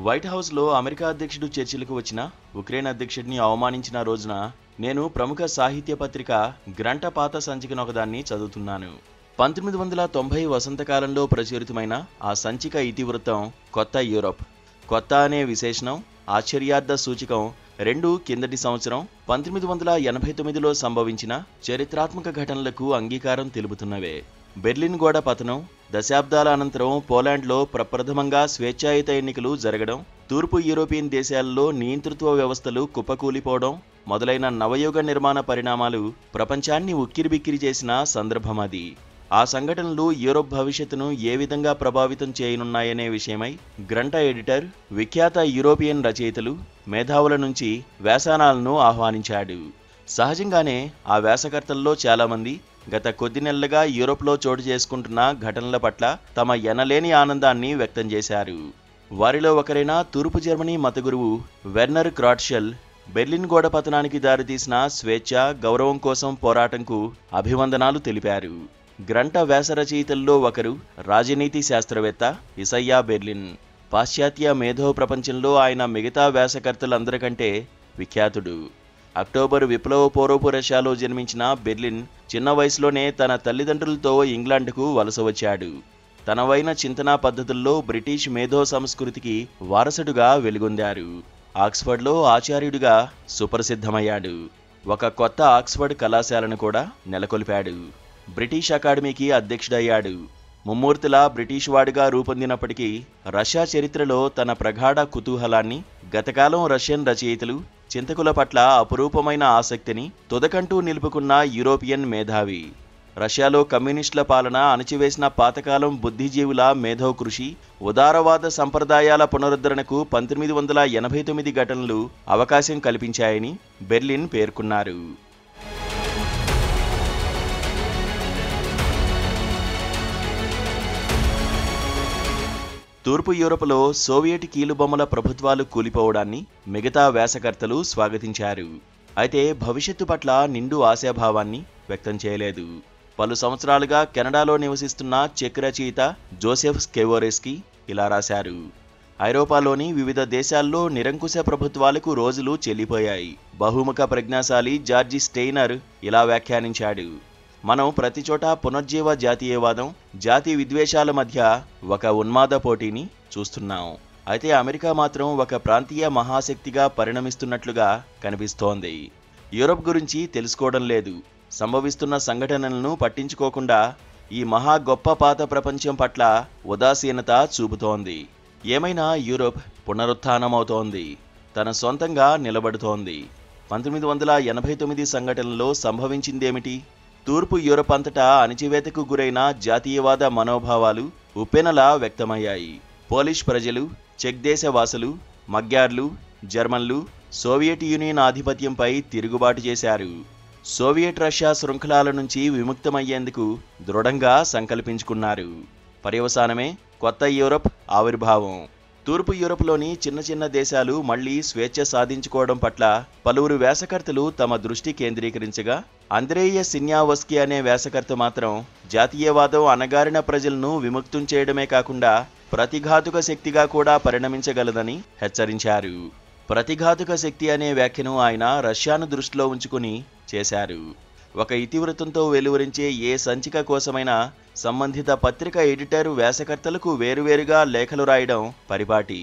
White హౌస్లో America అధ్యక్షుడు చర్చలకు వచ్చిన ఉక్రెయిన్ అధ్యక్షుడిని అవమానించిన రోజున నేను ప్రముఖ సాహిత్య పత్రిక గ్రంట పాత సంచికను ఒకదాన్ని చదువుతున్నాను. 1990 వసంతకాలంలో ప్రచురితమైన ఆ సంచిక ఇతివృత్తం కొత్త యూరోప్. కొత్త అనే విశేషణం, ఆశ్చర్యార్థ సూచకం రెండూ కిందటి సంవత్సరం 1989లో సంభవించిన చరిత్రాత్మక ఘటనలకు అంగీకారం తెలుపుతున్నవే. బెర్లిన్ గోడ పతనం, దశాబ్దాల అనంతరం పోలాండ్లో ప్రప్రథమంగా స్వేచ్ఛాయుత ఎన్నికలు జరగడం, తూర్పు యూరోపియన్ దేశాల్లో నియంతృత్వ వ్యవస్థలు కుప్పకూలిపోవడం మొదలైన నవయుగ నిర్మాణ పరిణామాలు ప్రపంచాన్ని ఉక్కిరిబిక్కిరి చేసిన సందర్భం అది. ఆ సంఘటనలు యూరోప్ భవిష్యత్తును ఏ విధంగా ప్రభావితం చేయనున్నాయనే విషయమై గ్రంట ఎడిటర్ విఖ్యాత యూరోపియన్ రచయితలు, మేధావుల నుంచి వ్యాసానాలను ఆహ్వానించాడు. సహజంగానే ఆ వ్యాసకర్తల్లో చాలామంది గత కొద్ది నెలలుగా యూరోప్లో చోటు చేసుకుంటున్న ఘటనల పట్ల తమ ఎనలేని ఆనందాన్ని వ్యక్తం చేశారు. వారిలో ఒకరైన తూర్పు జర్మనీ మత గురువు వెర్నర్ క్రాట్షెల్ బెర్లిన్ గోడ పతనానికి దారితీసిన స్వేచ్ఛ, గౌరవం కోసం పోరాటంకు అభివందనాలు తెలిపారు. గ్రంట వ్యాస రచయితల్లో ఒకరు రాజనీతి శాస్త్రవేత్త ఇసయ్యా బెర్లిన్. పాశ్చాత్య మేధో ప్రపంచంలో ఆయన మిగతా వ్యాసకర్తలందరికంటే విఖ్యాతుడు. అక్టోబరు విప్లవపూర్వపు రష్యాలో జన్మించిన బెర్లిన్ చిన్న వయసులోనే తన తల్లిదండ్రులతో ఇంగ్లాండ్కు వలస వచ్చాడు. తనవైన చింతనా పద్ధతుల్లో బ్రిటిష్ మేధో సంస్కృతికి వారసుడుగా వెలుగొందారు. ఆక్స్ఫర్డ్లో ఆచార్యుడిగా సుప్రసిద్ధమయ్యాడు. ఒక కొత్త ఆక్స్ఫర్డ్ కళాశాలను కూడా నెలకొల్పాడు. బ్రిటిష్ అకాడమీకి అధ్యక్షుడయ్యాడు. ముమ్మూర్తులా బ్రిటిష్ వాడిగా రూపొందినప్పటికీ రష్యా చరిత్రలో తన ప్రగాఢ కుతూహలాన్ని, గతకాలం రష్యన్ రచయితలు, చింతకుల పట్ల అపురూపమైన ఆసక్తిని తుదకంటూ నిలుపుకున్న యూరోపియన్ మేధావి. రష్యాలో కమ్యూనిస్టుల పాలన అణచివేసిన పాతకాలం బుద్ధిజీవుల మేధో కృషి, ఉదారవాద సంప్రదాయాల పునరుద్ధరణకు 1989 ఘటనలు అవకాశం కల్పించాయని బెర్లిన్ పేర్కొన్నారు. తూర్పు యూరోపులో సోవియట్ కీలుబొమ్మల ప్రభుత్వాలు కూలిపోవడాన్ని మిగతా వ్యాసకర్తలు స్వాగతించారు. అయితే భవిష్యత్తు పట్ల నిండు ఆశాభావాన్ని వ్యక్తం చేయలేదు. పలు సంవత్సరాలుగా కెనడాలో నివసిస్తున్న చెక్ రచయిత జోసెఫ్ స్కెవోరెస్కీ ఇలా రాశారు. ఐరోపాలోని వివిధ దేశాల్లో నిరంకుశ ప్రభుత్వాలకు రోజులు చెల్లిపోయాయి. బహుముఖ ప్రజ్ఞాశాలి జార్జి స్టెయినర్ ఇలా వ్యాఖ్యానించాడు. మనం ప్రతిచోటా పునర్జీవ జాతీయవాదం, జాతి విద్వేషాల మధ్య ఒక ఉన్మాద పోటీని చూస్తున్నాం. అయితే అమెరికా మాత్రం ఒక ప్రాంతీయ మహాశక్తిగా పరిణమిస్తున్నట్లుగా కనిపిస్తోంది. యూరోప్ గురించి తెలుసుకోవడం లేదు. సంభవిస్తున్న సంఘటనలను పట్టించుకోకుండా ఈ మహా గొప్ప పాత ప్రపంచం పట్ల ఉదాసీనత చూపుతోంది. ఏమైనా యూరోప్ పునరుత్థానమవుతోంది. తన సొంతంగా నిలబడుతోంది. 1989 సంఘటనలో సంభవించిందేమిటి? తూర్పు యూరప్ అంతటా అణచివేతకు గురైన జాతీయవాద మనోభావాలు ఉప్పెనలా వ్యక్తమయ్యాయి. పోలిష్ ప్రజలు, చెక్ దేశవాసులు, మగ్యార్లు, జర్మన్లు సోవియట్ యూనియన్ ఆధిపత్యంపై తిరుగుబాటు చేశారు. సోవియట్ రష్యా శృంఖలాల నుంచి విముక్తమయ్యేందుకు దృఢంగా సంకల్పించుకున్నారు. పర్యవసానమే కొత్త యూరప్ ఆవిర్భావం. తూర్పు యూరప్లోని చిన్న చిన్న దేశాలు మళ్లీ స్వేచ్ఛ సాధించుకోవడం పట్ల పలువురు వ్యాసకర్తలు తమ దృష్టి కేంద్రీకరించగా, అంద్రేయ సిన్యావస్కీ అనే వ్యాసకర్త మాత్రం జాతీయవాదం అణగారిన ప్రజలను విముక్తం చేయడమే కాకుండా ప్రతిఘాతుక శక్తిగా కూడా పరిణమించగలదని హెచ్చరించారు. ప్రతిఘాతుక శక్తి అనే వ్యాఖ్యను ఆయన రష్యాను దృష్టిలో ఉంచుకుని చేశారు. ఒక ఇతివృత్తంతో వెలువరించే ఏ సంచిక కోసమైనా సంబంధిత పత్రిక ఎడిటర్ వ్యాసకర్తలకు వేరువేరుగా లేఖలు రాయడం పరిపాటి.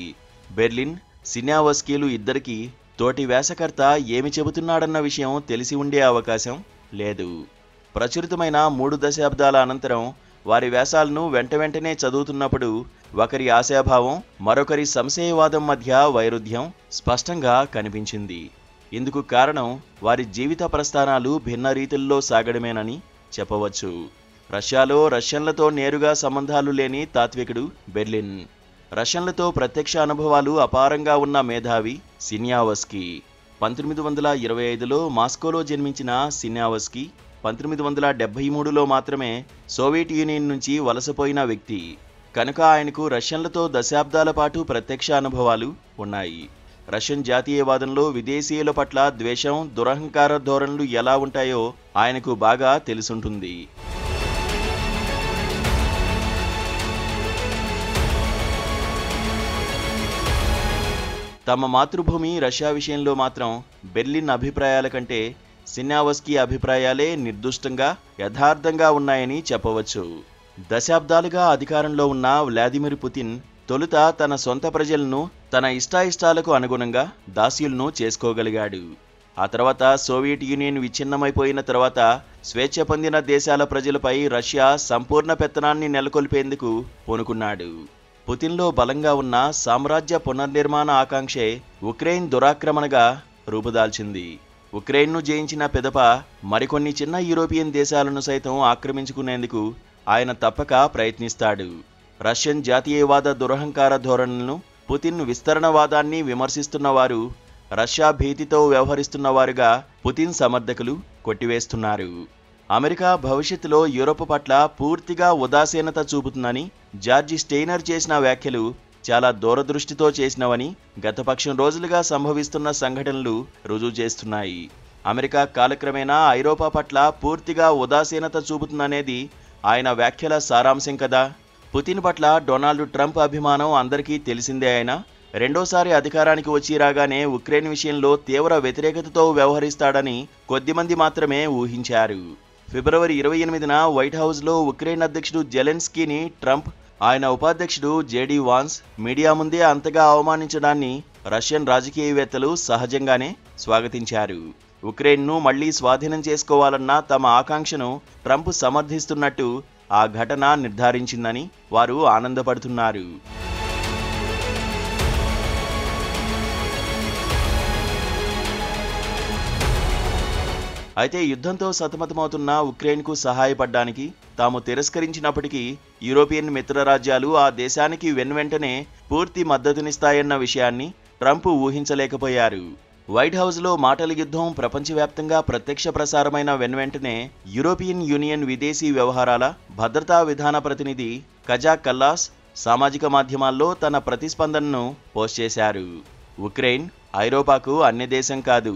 బెర్లిన్, సిన్యావస్కీలు ఇద్దరికీ తోటి వ్యాసకర్త ఏమి చెబుతున్నాడన్న విషయం తెలిసి ఉండే అవకాశం లేదు. ప్రచురితమైన 3 దశాబ్దాల అనంతరం వారి వ్యాసాలను వెంటనే చదువుతున్నప్పుడు ఒకరి ఆశాభావం, మరొకరి సంశయవాదం మధ్య వైరుధ్యం స్పష్టంగా కనిపించింది. ఇందుకు కారణం వారి జీవిత ప్రస్థానాలు భిన్న రీతుల్లో సాగడమేనని చెప్పవచ్చు. రష్యాలో రష్యన్లతో నేరుగా సంబంధాలు లేని తాత్వికుడు బెర్లిన్. రష్యన్లతో ప్రత్యక్ష అనుభవాలు అపారంగా ఉన్న మేధావి సిన్యావస్కీ. 1925లో మాస్కోలో జన్మించిన సిన్యావస్కీ 1973లో మాత్రమే సోవియట్ యూనియన్ నుంచి వలసపోయిన వ్యక్తి. కనుక ఆయనకు రష్యన్లతో దశాబ్దాల పాటు ప్రత్యక్ష అనుభవాలు ఉన్నాయి. రష్యన్ జాతీయవాదంలో విదేశీయుల పట్ల ద్వేషం, దురహంకార ధోరణులు ఎలా ఉంటాయో ఆయనకు బాగా తెలుసుంటుంది. తమ మాతృభూమి రష్యా విషయంలో మాత్రం బెర్లిన్ అభిప్రాయాల కంటే సిన్యావస్కీ అభిప్రాయాలే నిర్దుష్టంగా యథార్థంగా ఉన్నాయని చెప్పవచ్చు. దశాబ్దాలుగా అధికారంలో ఉన్న వ్లాదిమిర్ పుతిన్ తొలుత తన సొంత ప్రజలను తన ఇష్టాయిష్టాలకు అనుగుణంగా దాస్యులను చేసుకోగలిగాడు. ఆ తర్వాత సోవియట్ యూనియన్ విచ్ఛిన్నమైపోయిన తర్వాత స్వేచ్ఛ పొందిన దేశాల ప్రజలపై రష్యా సంపూర్ణ పెత్తనాన్ని నెలకొల్పేందుకు పూనుకున్నాడు. పుతిన్లో బలంగా ఉన్న సామ్రాజ్య పునర్నిర్మాణ ఆకాంక్షే ఉక్రెయిన్ దురాక్రమణగా రూపుదాల్చింది. ఉక్రెయిన్ను జయించిన పిదప మరికొన్ని చిన్న యూరోపియన్ దేశాలను సైతం ఆక్రమించుకునేందుకు ఆయన తప్పక ప్రయత్నిస్తాడు. రష్యన్ జాతీయవాద దురహంకార ధోరణులను, పుతిన్ విస్తరణవాదాన్ని విమర్శిస్తున్నవారు రష్యా భీతితో వ్యవహరిస్తున్నవారుగా పుతిన్ సమర్థకులు కొట్టివేస్తున్నారు. అమెరికా భవిష్యత్తులో యూరోప్ పట్ల పూర్తిగా ఉదాసీనత చూపుతుందని జార్జి స్టెయినర్ చేసిన వ్యాఖ్యలు చాలా దూరదృష్టితో చేసినవని గత పక్షం రోజులుగా సంభవిస్తున్న సంఘటనలు రుజువు చేస్తున్నాయి. అమెరికా కాలక్రమేణా ఐరోపా పట్ల పూర్తిగా ఉదాసీనత చూపుతుందనేది ఆయన వ్యాఖ్యల సారాంశం కదా. పుతిన్ పట్ల డొనాల్డ్ ట్రంప్ అభిమానం అందరికీ తెలిసిందే. అయినా రెండోసారి అధికారానికి వచ్చి రాగానే ఉక్రెయిన్ విషయంలో తీవ్ర వ్యతిరేకతతో వ్యవహరిస్తాడని కొద్దిమంది మాత్రమే ఊహించారు. ఫిబ్రవరి 28న వైట్ హౌస్లో ఉక్రెయిన్ అధ్యక్షుడు జెలెన్స్కీని ట్రంప్, ఆయన ఉపాధ్యక్షుడు జేడీ వాన్స్ మీడియా ముందే అంతగా అవమానించడాన్ని రష్యన్ రాజకీయవేత్తలు సహజంగానే స్వాగతించారు. ఉక్రెయిన్ను మళ్లీ స్వాధీనం చేసుకోవాలన్న తమ ఆకాంక్షను ట్రంప్ సమర్థిస్తున్నట్టు ఆ ఘటన నిర్ధారించిందని వారు ఆనందపడుతున్నారు. అయితే యుద్ధంతో సతమతమవుతున్న ఉక్రెయిన్కు సహాయపడ్డానికి తాము తిరస్కరించినప్పటికీ యూరోపియన్ మిత్రరాజ్యాలు ఆ దేశానికి వెన్వెంటనే పూర్తి మద్దతునిస్తాయన్న విషయాన్ని ట్రంప్ ఊహించలేకపోయారు. వైట్ హౌస్లో మాటల యుద్ధం ప్రపంచవ్యాప్తంగా ప్రత్యక్ష ప్రసారమైన వెన్వెంటనే యూరోపియన్ యూనియన్ విదేశీ వ్యవహారాల భద్రతా విధాన ప్రతినిధి కజా కల్లాస్ సామాజిక మాధ్యమాల్లో తన ప్రతిస్పందనను పోస్ట్ చేశారు. ఉక్రెయిన్ ఐరోపాకు అన్య దేశం కాదు.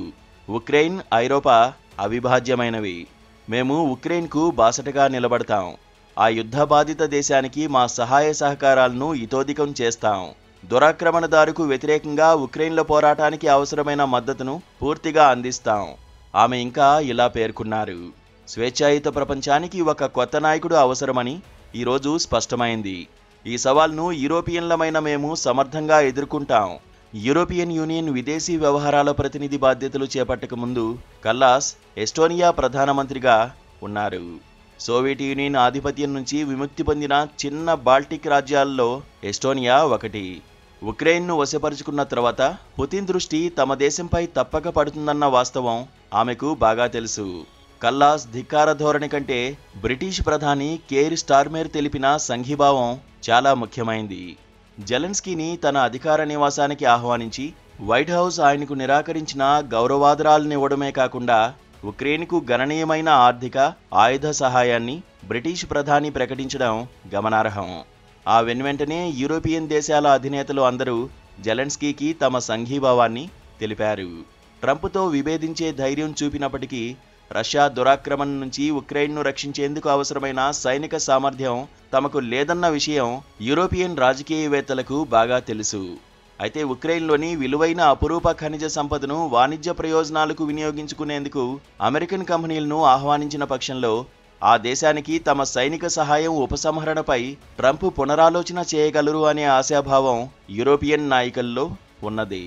ఉక్రెయిన్ ఐరోపా అవిభాజ్యమైనవి. మేము ఉక్రెయిన్కు బాసటగా నిలబడతాం. ఆ యుద్ధ బాధిత దేశానికి మా సహాయ సహకారాలను ఇతోధికం చేస్తాం. దురాక్రమణదారుకు వ్యతిరేకంగా ఉక్రెయిన్ల పోరాటానికి అవసరమైన మద్దతును పూర్తిగా అందిస్తాం. ఆమె ఇంకా ఇలా పేర్కొన్నారు. స్వేచ్ఛాయుత ప్రపంచానికి ఒక కొత్త నాయకుడు అవసరమని ఈరోజు స్పష్టమైంది. ఈ సవాల్ను యూరోపియన్లమైన మేము సమర్థంగా ఎదుర్కొంటాం. యూరోపియన్ యూనియన్ విదేశీ వ్యవహారాల ప్రతినిధి బాధ్యతలు చేపట్టక ముందు కల్లాస్ ఎస్టోనియా ప్రధానమంత్రిగా ఉన్నారు. సోవియట్ యూనియన్ ఆధిపత్యం నుంచి విముక్తి పొందిన చిన్న బాల్టిక్ రాజ్యాల్లో ఎస్టోనియా ఒకటి. ఉక్రెయిన్ను వశపరుచుకున్న తర్వాత పుతిన్ దృష్టి తమ దేశంపై తప్పక పడుతుందన్న వాస్తవం ఆమెకు బాగా తెలుసు. కల్లాస్ ధిక్కార ధోరణి కంటే బ్రిటిష్ ప్రధాని కేర్ స్టార్మెర్ తెలిపిన సంఘీభావం చాలా ముఖ్యమైంది. జెలెన్స్కీని తన అధికార నివాసానికి ఆహ్వానించి వైట్ హౌస్ ఆయనకు నిరాకరించిన గౌరవాదరాలనివ్వడమే కాకుండా ఉక్రెయిన్కు గణనీయమైన ఆర్థిక, ఆయుధ సహాయాన్ని బ్రిటిష్ ప్రధాని ప్రకటించడం గమనార్హం. ఆ వెనువెంటనే యూరోపియన్ దేశాల అధినేతలు అందరూ జెలెన్స్కీకి తమ సంఘీభావాన్ని తెలిపారు. ట్రంప్తో విభేదించే ధైర్యం చూపినప్పటికీ రష్యా దురాక్రమణ నుంచి ఉక్రెయిన్ను రక్షించేందుకు అవసరమైన సైనిక సామర్థ్యం తమకు లేదన్న విషయం యూరోపియన్ రాజకీయవేత్తలకు బాగా తెలుసు. అయితే ఉక్రెయిన్లోని విలువైన అపురూప ఖనిజ సంపదను వాణిజ్య ప్రయోజనాలకు వినియోగించుకునేందుకు అమెరికన్ కంపెనీలను ఆహ్వానించిన పక్షంలో ఆ దేశానికి తమ సైనిక సహాయం ఉపసంహరణపై ట్రంప్ పునరాలోచన చేయగలరు అనే ఆశాభావం యూరోపియన్ నాయకుల్లో ఉన్నది.